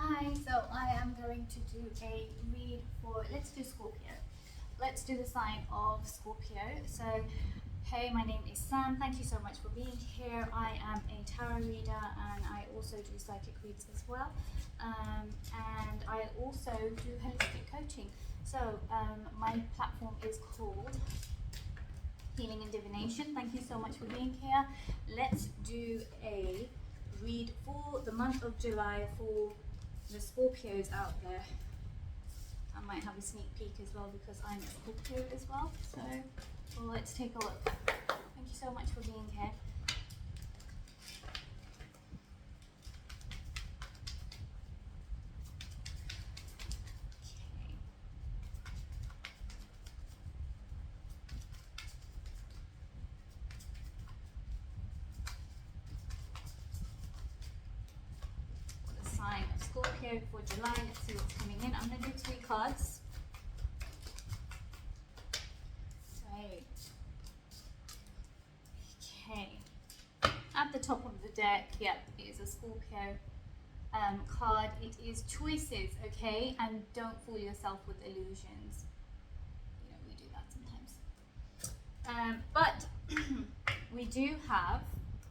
Hi, so I am going to do a read for, let's do Scorpio. Let's do the sign of Scorpio. So, hey, my name is Sam. Thank you so much for being here. I am a tarot reader and I also do psychic reads as well. And I also do holistic coaching. So, my platform is called Healing and Divination. Thank you so much for being here. Let's do a read for the month of July for the Scorpios out there. I might have a sneak peek as well because I'm a Scorpio as well. So, well, let's take a look. Thank you so much for being here. Sign of Scorpio for July. Let's see what's coming in. I'm going to do 3 cards. Okay. At the top of the deck, yep, it is a Scorpio card. It is choices, okay? And don't fool yourself with illusions. You know, we do that sometimes. But we do have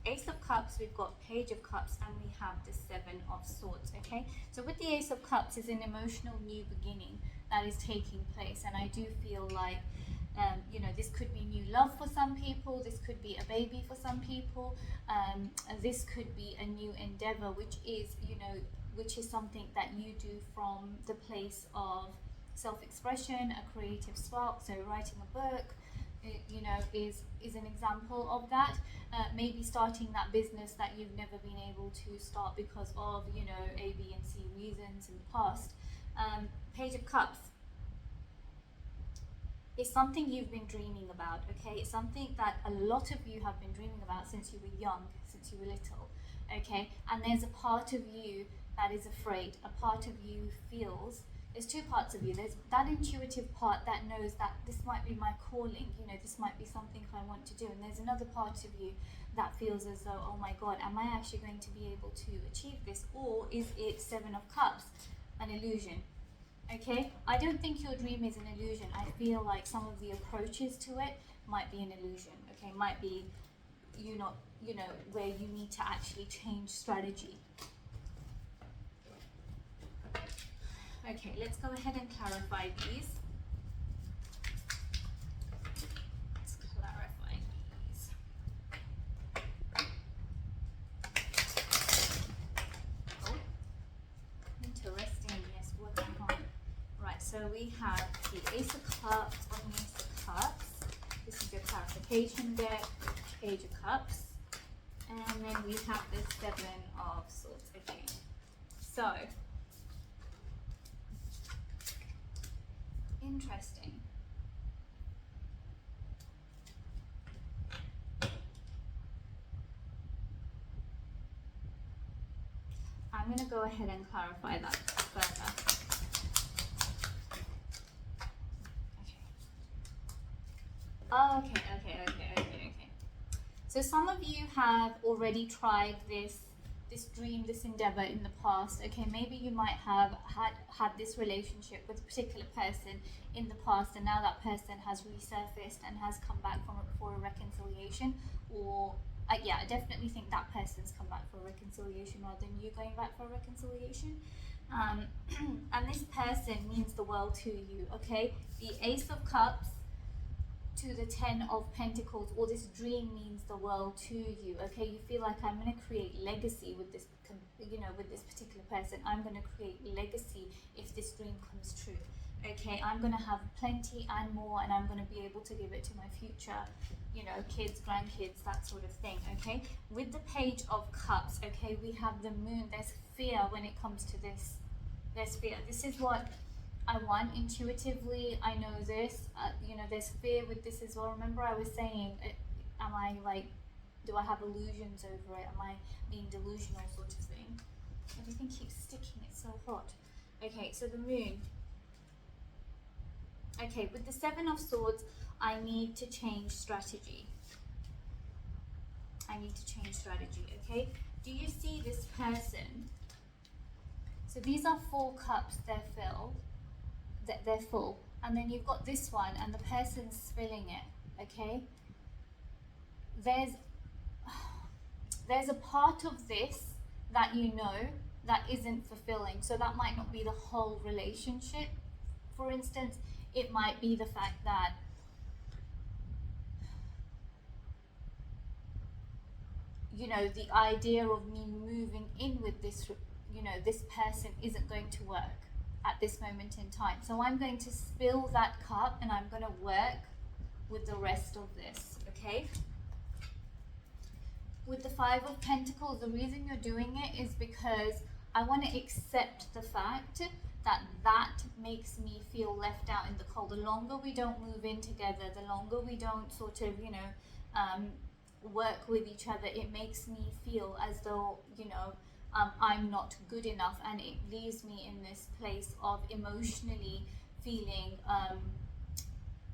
Ace of Cups, we've got Page of Cups, and we have the 7 of Swords, okay? So with the Ace of Cups is an emotional new beginning that is taking place, and I do feel like, you know, this could be new love for some people, this could be a baby for some people, this could be a new endeavor, which is, you know, which is something that you do from the place of self-expression, a creative spark, so writing a book, you know, is an example of that. Maybe starting that business that you've never been able to start because of, you know, A, B, and C reasons in the past. Page of Cups is something you've been dreaming about, okay? It's something that a lot of you have been dreaming about since you were young, since you were little, okay? And there's a part of you that is afraid, a part of you feels. There's 2 parts of you. There's that intuitive part that knows that this might be my calling, you know, this might be something I want to do. And there's another part of you that feels as though, oh my God, am I actually going to be able to achieve this? Or is it 7 of Cups, an illusion? Okay, I don't think your dream is an illusion. I feel like some of the approaches to it might be an illusion, okay? Might be, you know, where you need to actually change strategy. Okay, let's go ahead and clarify these. Let's clarify these. Oh, interesting. Yes, what's on? Right, so we have the Ace of Cups on the Ace of Cups. This is your clarification deck, Page of Cups. And then we have the 7 of Swords again. So, interesting. I'm going to go ahead and clarify that further. Okay. So some of you have already tried this dream, this endeavor in the past. Okay, maybe you might have had this relationship with a particular person in the past, and now that person has resurfaced and has come back for a reconciliation. Or yeah, I definitely think that person's come back for a reconciliation rather than you going back for a reconciliation. And this person means the world to you. Okay, the Ace of Cups to the 10 of Pentacles, or this dream means the world to you. Okay, you feel like I'm going to create legacy with this, you know, with this particular person. I'm going to create legacy if this dream comes true. Okay, I'm going to have plenty and more, and I'm going to be able to give it to my future, you know, kids, grandkids, that sort of thing. Okay, with the Page of Cups, okay, we have the Moon. There's fear when it comes to this. There's fear. This is what I want intuitively. I know this, you know, there's fear with this as well. Remember I was saying, am I like, do I have illusions over it? Am I being delusional, sort of thing? Everything keeps sticking, it's so hot. Okay, so the Moon. Okay, with the 7 of Swords, I need to change strategy. Okay? Do you see this person So these are 4 cups, they're filled, they're full. And then you've got this one and the person's filling it, okay? There's a part of this that you know that isn't fulfilling. So that might not be the whole relationship. For instance, it might be the fact that the idea of me moving in with this, this person isn't going to work at this moment in time. So I'm going to spill that cup and I'm going to work with the rest of this, okay? With the 5 of Pentacles, the reason you're doing it is because I want to accept the fact that makes me feel left out in the cold. The longer we don't move in together, the longer we don't sort of, work with each other, it makes me feel as though, I'm not good enough, and it leaves me in this place of emotionally feeling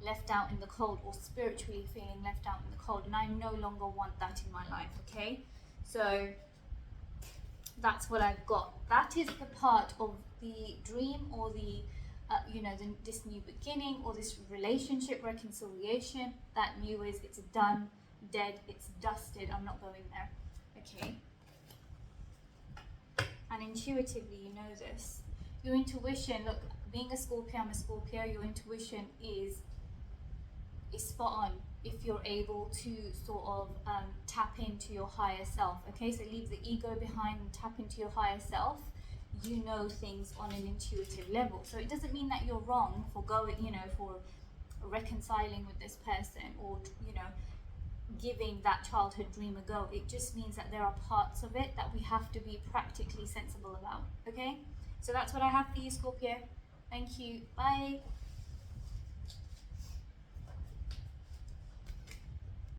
left out in the cold, or spiritually feeling left out in the cold, and I no longer want that in my life, okay? So that's what I've got. That is the part of the dream, or the this new beginning, or this relationship reconciliation that knew is it's done, dead, it's dusted, I'm not going there, okay? And intuitively, you know this. Your intuition, look, being a Scorpio, I'm a Scorpio, your intuition is spot on if you're able to sort of tap into your higher self, okay? So leave the ego behind and tap into your higher self. You know things on an intuitive level. So it doesn't mean that you're wrong for going, for reconciling with this person, or, giving that childhood dream a go. It just means that there are parts of it that we have to be practically sensible about, okay? So that's what I have for you, Scorpio. Thank you. Bye.